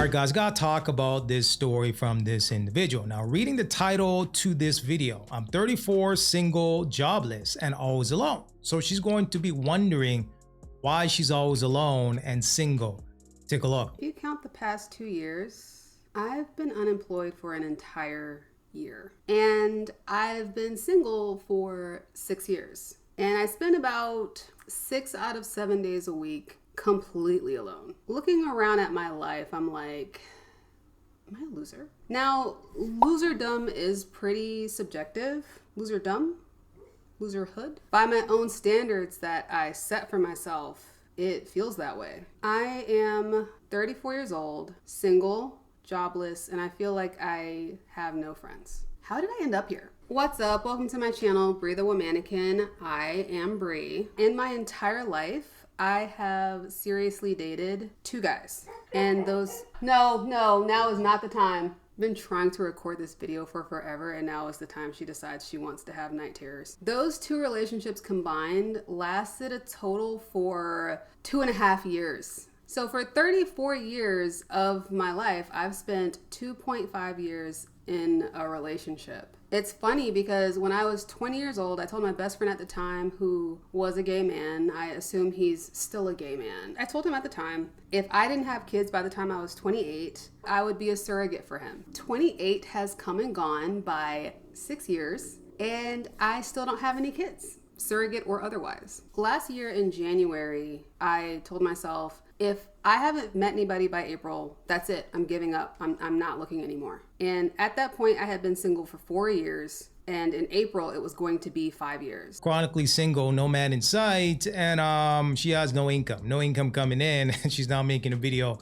right, guys, gotta talk about this story from this individual. Now, reading the title to this video, I'm 34, single, jobless, and always alone. So she's going to be wondering why she's always alone and single. Take a look. If you count the past 2 years, I've been unemployed for an entire year. And I've been single for 6 years. And I spend about 6 out of 7 days a week completely alone. Looking around at my life, I'm like, am I a loser? Now, loserdom is pretty subjective. Loserdom? Loserhood? By my own standards that I set for myself, it feels that way. I am 34 years old, single, jobless, and I feel like I have no friends. How did I end up here? What's up? Welcome to my channel, Bree the Womanican. I am Bree. In my entire life, I have seriously dated 2 guys. And those, no, now is not the time. I've been trying to record this video for forever, and now is the time she decides she wants to have night terrors. Those 2 relationships combined lasted a total for 2.5 years. So for 34 years of my life, I've spent 2.5 years in a relationship. It's funny because when I was 20 years old, I told my best friend at the time, who was a gay man, I assume he's still a gay man. I told him at the time, if I didn't have kids by the time I was 28, I would be a surrogate for him. 28 has come and gone by 6 years, and I still don't have any kids, surrogate or otherwise. Last year in January, I told myself, if I haven't met anybody by April, that's it. I'm giving up. I'm not looking anymore. And at that point, I had been single for 4 years. And in April, it was going to be 5 years. Chronically single, no man in sight, and she has no income coming in. And she's now making a video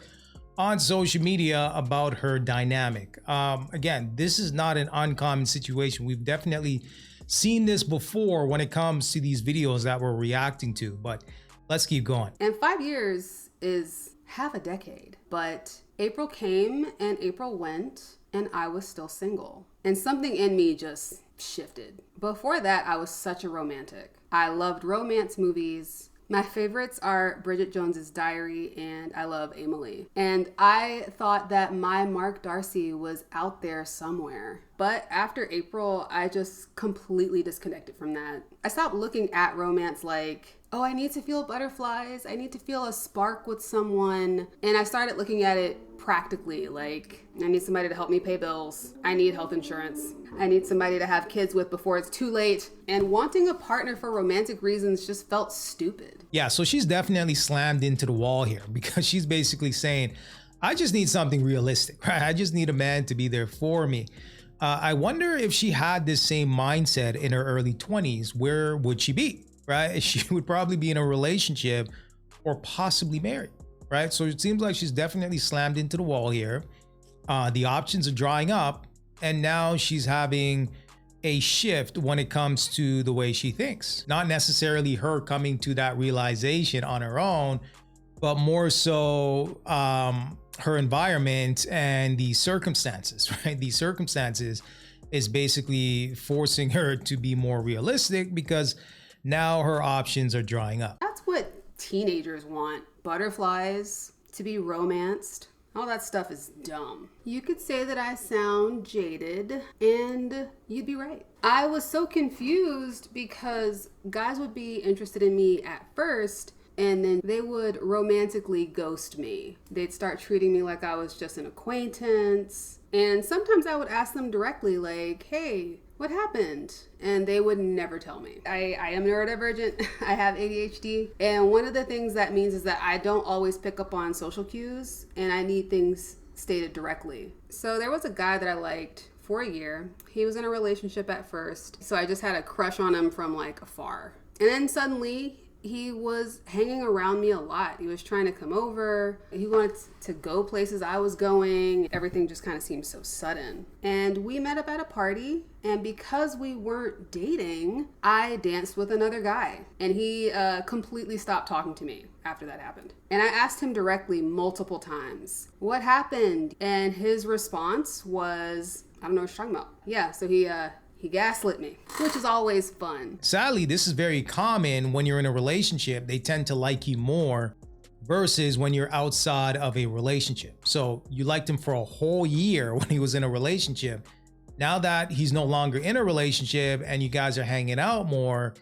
on social media about her dynamic. Again, this is not an uncommon situation. We've definitely seen this before when it comes to these videos that we're reacting to, but let's keep going. And 5 years is half a decade, but April came and April went, and I was still single. And something in me just shifted. Before that, I was such a romantic. I loved romance movies. My favorites are Bridget Jones's Diary, and I love Emily. And I thought that my Mark Darcy was out there somewhere. But after April, I just completely disconnected from that. I stopped looking at romance like, oh, I need to feel butterflies. I need to feel a spark with someone. And I started looking at it practically, like, I need somebody to help me pay bills. I need health insurance. I need somebody to have kids with before it's too late. And wanting a partner for romantic reasons just felt stupid. Yeah, so she's definitely slammed into the wall here because she's basically saying, I just need something realistic, right? I just need a man to be there for me. I wonder if she had this same mindset in her early 20s, where would she be, right? She would probably be in a relationship or possibly married, right? So it seems like she's definitely slammed into the wall here. The options are drying up, and now she's having a shift when it comes to the way she thinks. Not necessarily her coming to that realization on her own, but more so her environment and the circumstances, right? The circumstances is basically forcing her to be more realistic because now her options are drying up. That's what teenagers want. Butterflies, to be romanced. All that stuff is dumb. You could say that I sound jaded, and you'd be right. I was so confused because guys would be interested in me at first, and then they would romantically ghost me. They'd start treating me like I was just an acquaintance. And sometimes I would ask them directly, like, hey, what happened? And they would never tell me. I am neurodivergent. I have ADHD. And one of the things that means is that I don't always pick up on social cues, and I need things stated directly. So there was a guy that I liked for a year. He was in a relationship at first, so I just had a crush on him from like afar. And then suddenly he was hanging around me a lot. He was trying to come over. He wanted to go places I was going. Everything just kind of seemed so sudden. And we met up at a party, and because we weren't dating, I danced with another guy. And he completely stopped talking to me after that happened. And I asked him directly multiple times, what happened? And his response was, I don't know what you're talking about. Yeah, so he gaslit me, which is always fun. Sadly, this is very common when you're in a relationship. They tend to like you more versus when you're outside of a relationship. So you liked him for a whole year when he was in a relationship. Now that he's no longer in a relationship and you guys are hanging out more,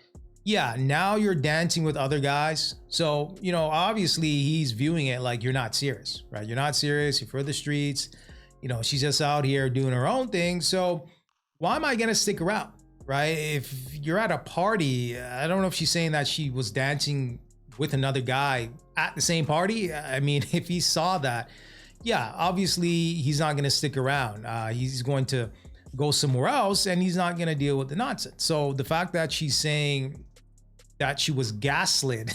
yeah, now you're dancing with other guys. So, obviously he's viewing it like you're not serious, right? You're not serious. You're for the streets. She's just out here doing her own thing. So why am I going to stick around, right? If you're at a party, I don't know if she's saying that she was dancing with another guy at the same party. I mean, if he saw that, yeah, obviously he's not going to stick around. He's going to go somewhere else and he's not going to deal with the nonsense. So the fact that she's saying that she was gaslit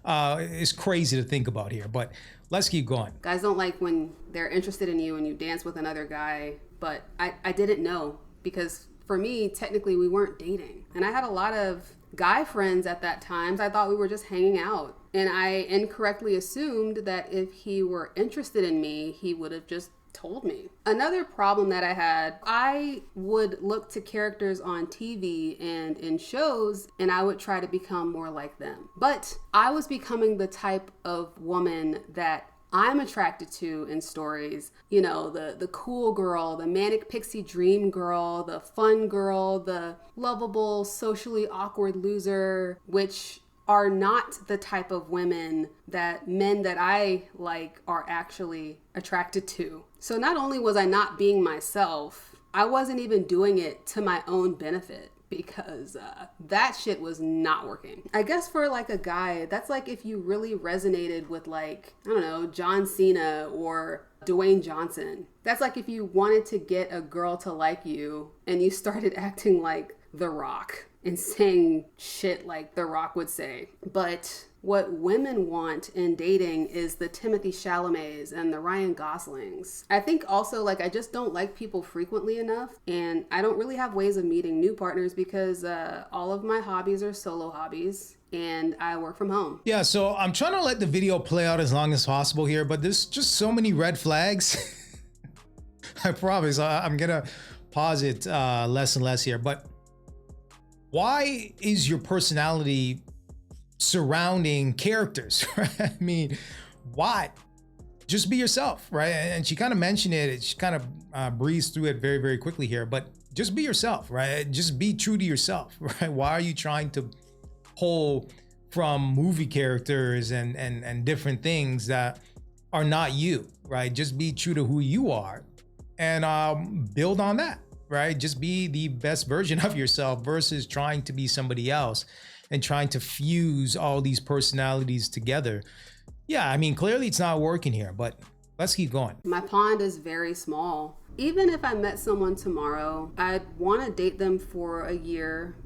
is crazy to think about here, but let's keep going. Guys don't like when they're interested in you and you dance with another guy, but I didn't know, because for me, technically we weren't dating. And I had a lot of guy friends at that time. I thought we were just hanging out. And I incorrectly assumed that if he were interested in me, he would have just told me. Another problem that I had, I would look to characters on TV and in shows, and I would try to become more like them. But I was becoming the type of woman that I'm attracted to in stories. The cool girl, the manic pixie dream girl, the fun girl, the lovable, socially awkward loser, which are not the type of women that men that I like are actually attracted to. So not only was I not being myself, I wasn't even doing it to my own benefit, because that shit was not working. I guess for like a guy, that's like if you really resonated with, like, I don't know, John Cena or Dwayne Johnson. That's like if you wanted to get a girl to like you and you started acting like The Rock and saying shit like The Rock would say. But what women want in dating is the Timothy Chalamets and the Ryan Goslings. I think also, like, I just don't like people frequently enough, and I don't really have ways of meeting new partners because all of my hobbies are solo hobbies and I work from home. Yeah, so I'm trying to let the video play out as long as possible here, but there's just so many red flags. I promise I'm gonna pause it less and less here, but why is your personality surrounding characters, right? I mean, why? Just be yourself, right? And she kind of mentioned it. She kind of breezed through it very, very quickly here, but just be yourself, right? Just be true to yourself, right? Why are you trying to pull from movie characters and different things that are not you, right? Just be true to who you are and build on that, right? Just be the best version of yourself versus trying to be somebody else and trying to fuse all these personalities together. Yeah, I mean, clearly it's not working here, but let's keep going. My pond is very small. Even if I met someone tomorrow, I'd want to date them for a year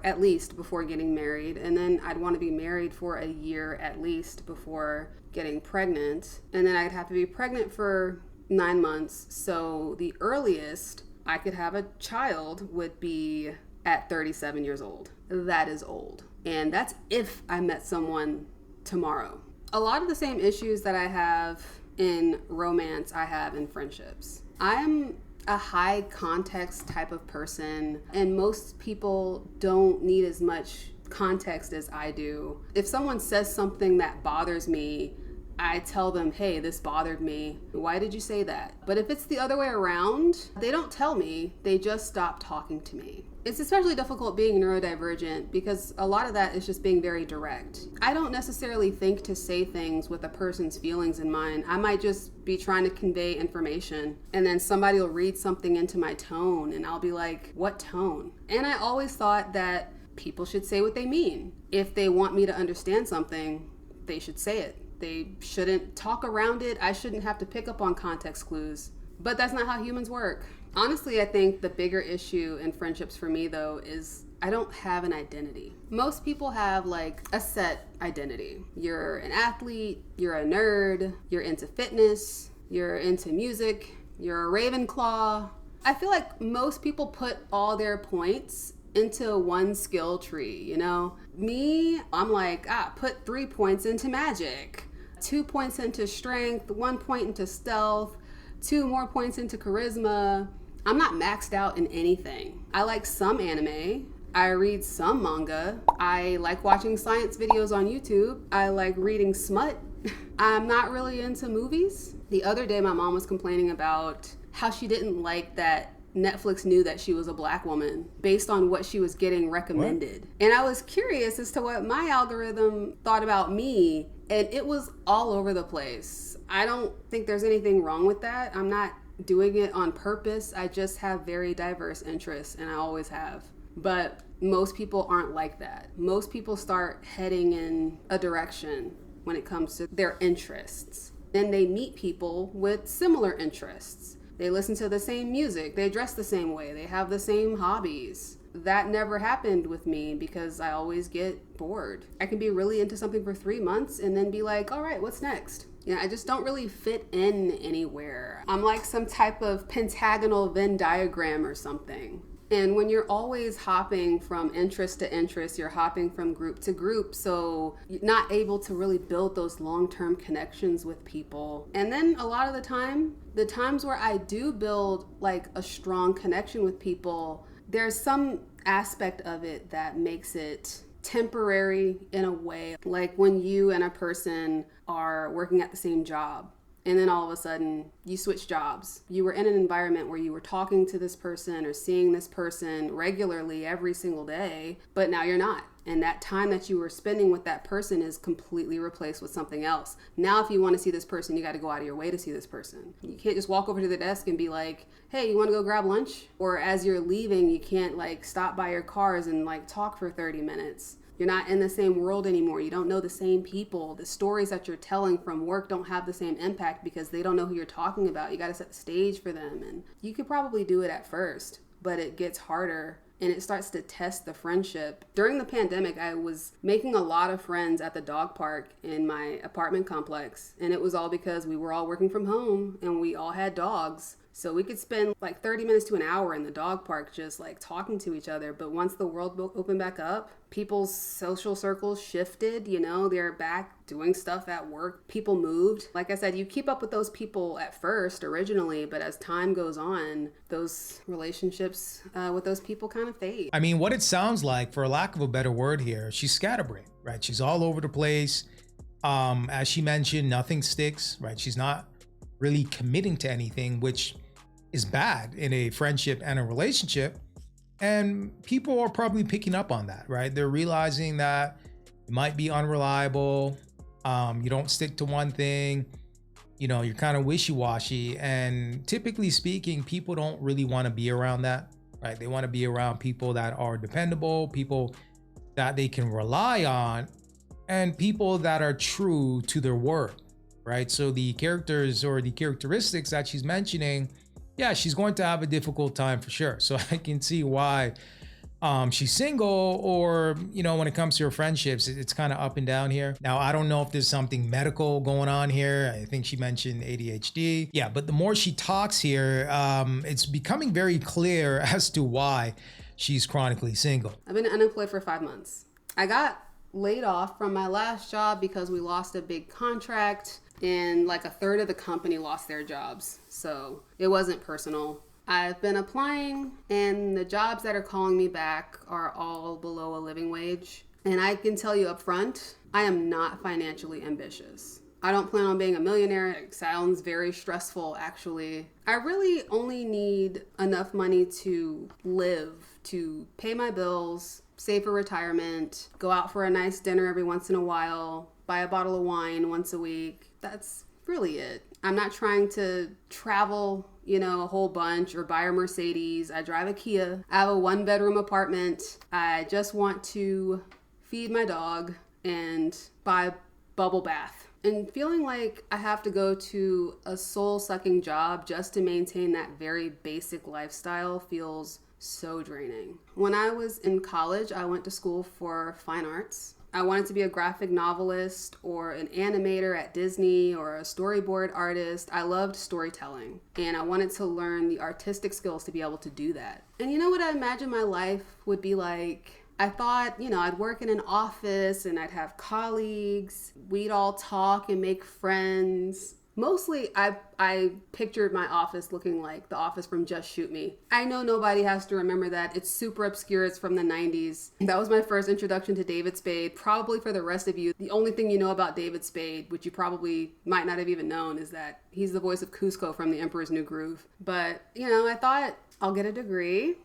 at least before getting married. And then I'd want to be married for a year at least before getting pregnant. And then I'd have to be pregnant for 9 months. So the earliest I could have a child would be at 37 years old. That is old. And that's if I met someone tomorrow. A lot of the same issues that I have in romance, I have in friendships. I'm a high context type of person, and most people don't need as much context as I do. If someone says something that bothers me, I tell them, hey, this bothered me. Why did you say that? But if it's the other way around, they don't tell me, they just stop talking to me. It's especially difficult being neurodivergent because a lot of that is just being very direct. I don't necessarily think to say things with a person's feelings in mind. I might just be trying to convey information, and then somebody will read something into my tone and I'll be like, what tone? And I always thought that people should say what they mean. If they want me to understand something, they should say it. They shouldn't talk around it. I shouldn't have to pick up on context clues. But that's not how humans work. Honestly, I think the bigger issue in friendships for me, though, is I don't have an identity. Most people have like a set identity. You're an athlete, you're a nerd, you're into fitness, you're into music, you're a Ravenclaw. I feel like most people put all their points into one skill tree, you know? Me, I'm like, put 3 points into magic, 2 points into strength, 1 point into stealth, 2 more points into charisma. I'm not maxed out in anything. I like some anime. I read some manga. I like watching science videos on YouTube. I like reading smut. I'm not really into movies. The other day, my mom was complaining about how she didn't like that Netflix knew that she was a black woman based on what she was getting recommended. What? And I was curious as to what my algorithm thought about me, and it was all over the place. I don't think there's anything wrong with that. I'm not doing it on purpose. I just have very diverse interests, and I always have. But most people aren't like that. Most people start heading in a direction when it comes to their interests. Then they meet people with similar interests. They listen to the same music, they dress the same way, they have the same hobbies. That never happened with me because I always get bored. I can be really into something for 3 months and then be like, all right, what's next? You know, I just don't really fit in anywhere. I'm like some type of pentagonal Venn diagram or something. And when you're always hopping from interest to interest, you're hopping from group to group, so you're not able to really build those long-term connections with people. And then a lot of the times where I do build like a strong connection with people, there's some aspect of it that makes it temporary in a way, like when you and a person are working at the same job. And then all of a sudden you switch jobs. You were in an environment where you were talking to this person or seeing this person regularly every single day, but now you're not. And that time that you were spending with that person is completely replaced with something else. Now, if you want to see this person, you got to go out of your way to see this person. You can't just walk over to the desk and be like, hey, you want to go grab lunch? Or as you're leaving, you can't like stop by your cars and like talk for 30 minutes. You're not in the same world anymore. You don't know the same people. The stories that you're telling from work don't have the same impact because they don't know who you're talking about. You got to set the stage for them. And you could probably do it at first, but it gets harder and it starts to test the friendship. During the pandemic, I was making a lot of friends at the dog park in my apartment complex. And it was all because we were all working from home and we all had dogs. So we could spend like 30 minutes to an hour in the dog park just like talking to each other. But once the world opened back up, people's social circles shifted, you know, they're back doing stuff at work. People moved. Like I said, you keep up with those people at first originally, but as time goes on, those relationships with those people kind of fade. I mean, what it sounds like, for lack of a better word here, she's scatterbrained, right? She's all over the place. As she mentioned, nothing sticks, right? She's not really committing to anything, which is bad in a friendship and a relationship. And people are probably picking up on that, right? They're realizing that you might be unreliable. You don't stick to one thing. You know, you're kind of wishy-washy. And typically speaking, people don't really want to be around that, right? They want to be around people that are dependable, people that they can rely on, and people that are true to their word, right? So the characters or the characteristics that she's mentioning, yeah, she's going to have a difficult time for sure. So I can see why she's single, or, you know, when it comes to her friendships, it's kind of up and down here. Now, I don't know if there's something medical going on here. I think she mentioned ADHD. Yeah, but the more she talks here, it's becoming very clear as to why she's chronically single. I've been unemployed for 5 months. I got laid off from my last job because we lost a big contract. And like a third of the company lost their jobs. So it wasn't personal. I've been applying, and the jobs that are calling me back are all below a living wage. And I can tell you up front, I am not financially ambitious. I don't plan on being a millionaire. It sounds very stressful, actually. I really only need enough money to live, to pay my bills, save for retirement, go out for a nice dinner every once in a while, buy a bottle of wine once a week. That's really it. I'm not trying to travel, you know, a whole bunch or buy a Mercedes. I drive a Kia. I have a 1-bedroom apartment. I just want to feed my dog and buy a bubble bath. And feeling like I have to go to a soul-sucking job just to maintain that very basic lifestyle feels so draining. When I was in college, I went to school for fine arts. I wanted to be a graphic novelist or an animator at Disney or a storyboard artist. I loved storytelling, and I wanted to learn the artistic skills to be able to do that. And you know what I imagined my life would be like? I thought, you know, I'd work in an office and I'd have colleagues. We'd all talk and make friends. Mostly, I pictured my office looking like the office from Just Shoot Me. I know nobody has to remember that. It's super obscure. It's from the 90s. That was my first introduction to David Spade. Probably for the rest of you, the only thing you know about David Spade, which you probably might not have even known, is that he's the voice of Cusco from The Emperor's New Groove. But, you know, I thought I'll get a degree.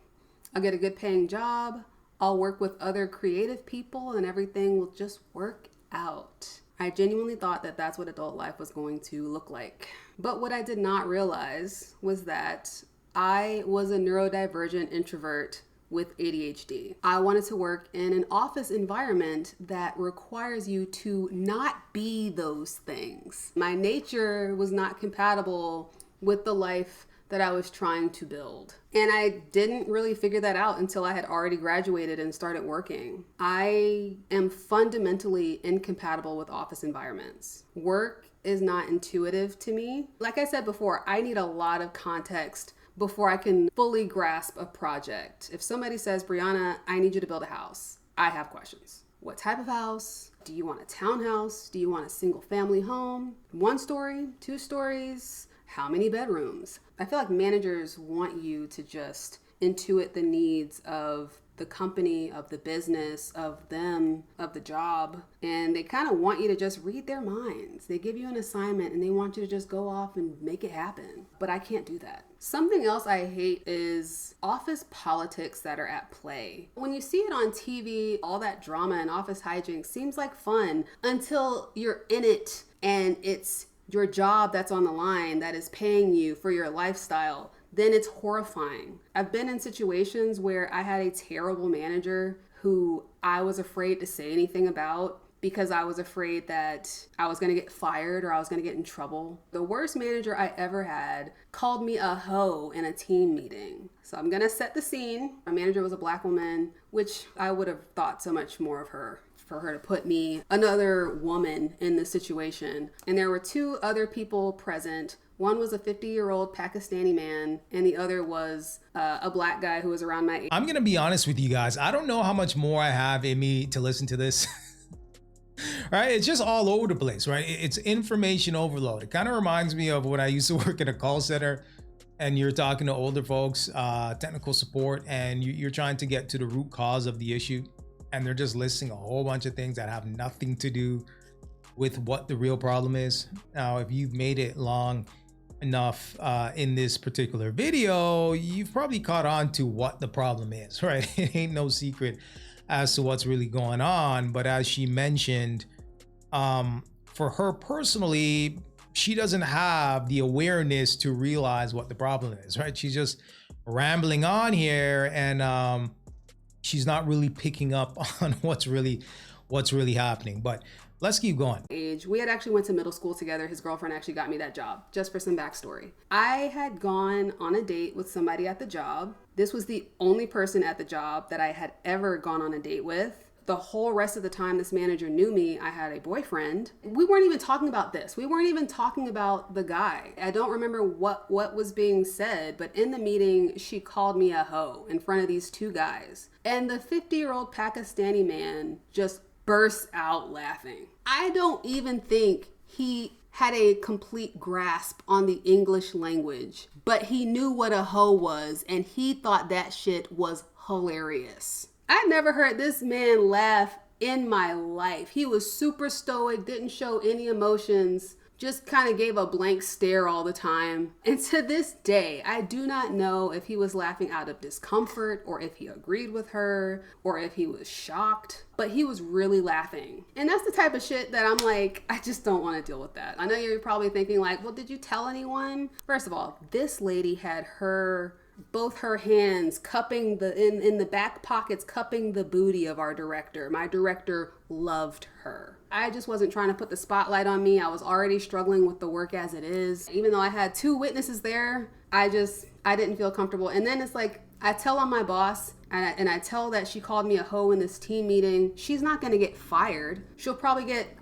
I'll get a good paying job. I'll work with other creative people and everything will just work out. I genuinely thought that that's what adult life was going to look like. But what I did not realize was that I was a neurodivergent introvert with ADHD. I wanted to work in an office environment that requires you to not be those things. My nature was not compatible with the life that I was trying to build. And I didn't really figure that out until I had already graduated and started working. I am fundamentally incompatible with office environments. Work is not intuitive to me. Like I said before, I need a lot of context before I can fully grasp a project. If somebody says, Brianna, I need you to build a house, I have questions. What type of house? Do you want a townhouse? Do you want a single family home? 1 story, 2 stories? How many bedrooms? I feel like managers want you to just intuit the needs of the company, of the business, of them, of the job. And they kind of want you to just read their minds. They give you an assignment and they want you to just go off and make it happen. But I can't do that. Something else I hate is office politics that are at play. When you see it on TV, all that drama and office hijinks seems like fun until you're in it and it's your job that's on the line that is paying you for your lifestyle. Then it's horrifying. I've been in situations where I had a terrible manager who I was afraid to say anything about because I was afraid that I was going to get fired or I was going to get in trouble. The worst manager I ever had called me a hoe in a team meeting. So I'm going to set the scene. My manager was a Black woman, which I would have thought so much more of her for her to put me, another woman, in this situation. And there were 2 other people present. One was a 50-year-old Pakistani man, and the other was a Black guy who was around my age. I'm going to be honest with you guys. I don't know how much more I have in me to listen to this. Right? It's just all over the place, right? It's information overload. It kind of reminds me of when I used to work in a call center and you're talking to older folks, technical support, and you're trying to get to the root cause of the issue. And they're just listing a whole bunch of things that have nothing to do with what the real problem is. Now, if you've made it long enough in this particular video, you've probably caught on to what the problem is, right? It ain't no secret as to what's really going on. But as she mentioned, for her personally, she doesn't have the awareness to realize what the problem is, right? She's just rambling on here and she's not really picking up on what's really happening. But let's keep going. We had actually went to middle school together. His girlfriend actually got me that job. Just for some backstory, I had gone on a date with somebody at the job. This was the only person at the job that I had ever gone on a date with. The whole rest of the time this manager knew me, I had a boyfriend. We weren't even talking about this. We weren't even talking about the guy. I don't remember what was being said, but in the meeting, she called me a hoe in front of these 2 guys. And the 50-year-old Pakistani man just bursts out laughing. I don't even think he had a complete grasp on the English language, but he knew what a hoe was, and he thought that shit was hilarious. I never heard this man laugh in my life. He was super stoic, didn't show any emotions, just kind of gave a blank stare all the time. And to this day, I do not know if he was laughing out of discomfort or if he agreed with her or if he was shocked, but he was really laughing. And that's the type of shit that I'm like, I just don't want to deal with that. I know you're probably thinking like, well, did you tell anyone? First of all, this lady had both her hands cupping in the back pockets, cupping the booty of our director. My director loved her. I just wasn't trying to put the spotlight on me. I was already struggling with the work as it is. Even though I had 2 witnesses there, I didn't feel comfortable. And then it's like, I tell on my boss and I tell that she called me a hoe in this team meeting. She's not going to get fired. She'll probably get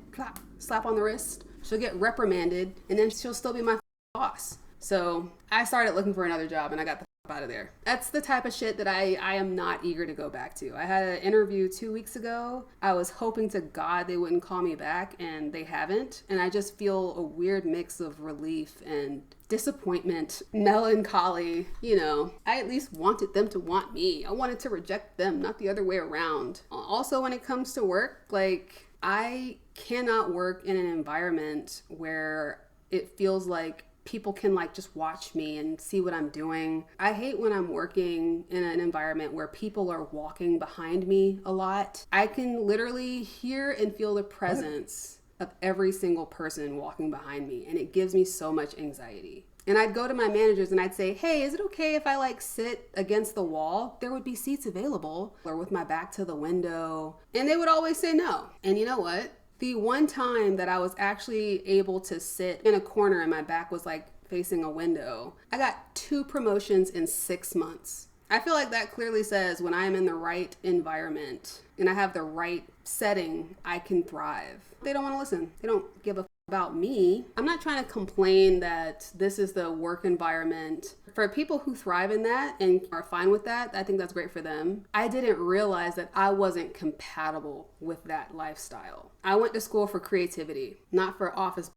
slap on the wrist. She'll get reprimanded and then she'll still be my boss. So I started looking for another job and I got the out of there. That's the type of shit that I am not eager to go back to. I had an interview 2 weeks ago. I was hoping to God they wouldn't call me back, and they haven't. And I just feel a weird mix of relief and disappointment, melancholy. You know, I at least wanted them to want me. I wanted to reject them, not the other way around. Also, when it comes to work, like, I cannot work in an environment where it feels like people can like just watch me and see what I'm doing. I hate when I'm working in an environment where people are walking behind me a lot. I can literally hear and feel the presence of every single person walking behind me, and it gives me so much anxiety. And I'd go to my managers and I'd say, hey, is it okay if I like sit against the wall? There would be seats available, or with my back to the window. And they would always say no. And you know what? The one time that I was actually able to sit in a corner and my back was like facing a window, I got 2 promotions in 6 months. I feel like that clearly says when I am in the right environment and I have the right setting, I can thrive. They don't want to listen. They don't give a f- about me. I'm not trying to complain that this is the work environment. For people who thrive in that and are fine with that, I think that's great for them. I didn't realize that I wasn't compatible with that lifestyle. I went to school for creativity, not for office.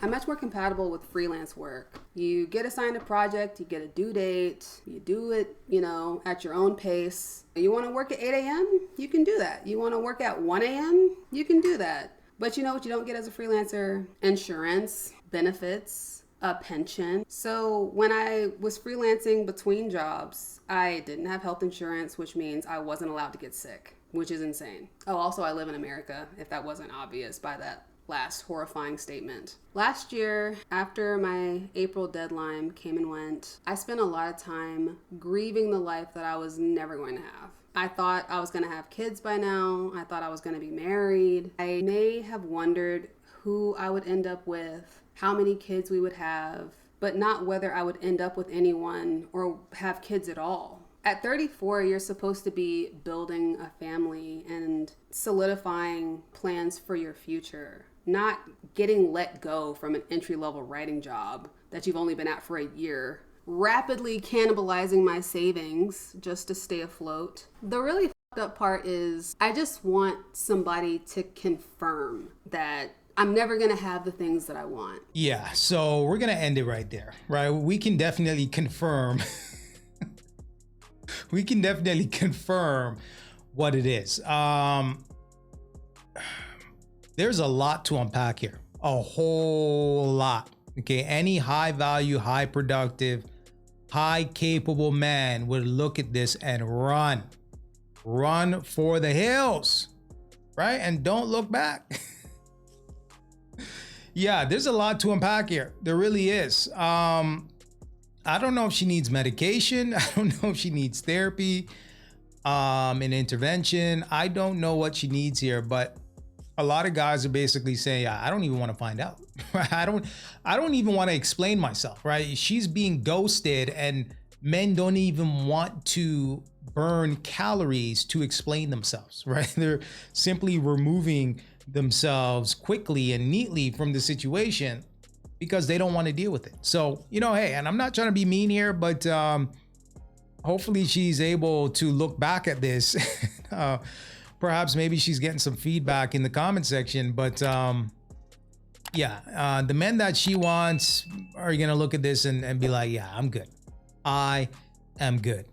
I'm much more compatible with freelance work. You get assigned a project, you get a due date, you do it, you know, at your own pace. You want to work at 8 a.m.? You can do that. You want to work at 1 a.m.? You can do that. But you know what you don't get as a freelancer? Insurance, benefits, a pension. So when I was freelancing between jobs, I didn't have health insurance, which means I wasn't allowed to get sick, which is insane. Oh, also I live in America, if that wasn't obvious by that last horrifying statement. Last year, after my April deadline came and went, I spent a lot of time grieving the life that I was never going to have. I thought I was going to have kids by now. I thought I was going to be married. I may have wondered who I would end up with, how many kids we would have, but not whether I would end up with anyone or have kids at all. At 34, you're supposed to be building a family and solidifying plans for your future, not getting let go from an entry-level writing job that you've only been at for a year, rapidly cannibalizing my savings just to stay afloat. The really fucked up part is I just want somebody to confirm that I'm never going to have the things that I want. Yeah, so we're going to end it right there, right? We can definitely confirm. We can definitely confirm what it is. There's a lot to unpack here, a whole lot. Okay, any high value, high productive, high capable man would look at this and run for the hills, right? And don't look back. Yeah, there's a lot to unpack here. There really is. I don't know if she needs medication. I don't know if she needs therapy, an intervention. I don't know what she needs here, but a lot of guys are basically saying, yeah, I don't even want to find out. I don't even want to explain myself, right? She's being ghosted and men don't even want to burn calories to explain themselves, right? They're simply removing themselves quickly and neatly from the situation because they don't want to deal with it. So, you know, hey, and I'm not trying to be mean here, but hopefully she's able to look back at this. Perhaps maybe she's getting some feedback in the comment section, but yeah, the men that she wants are gonna look at this and be like, yeah, I'm good. I am good.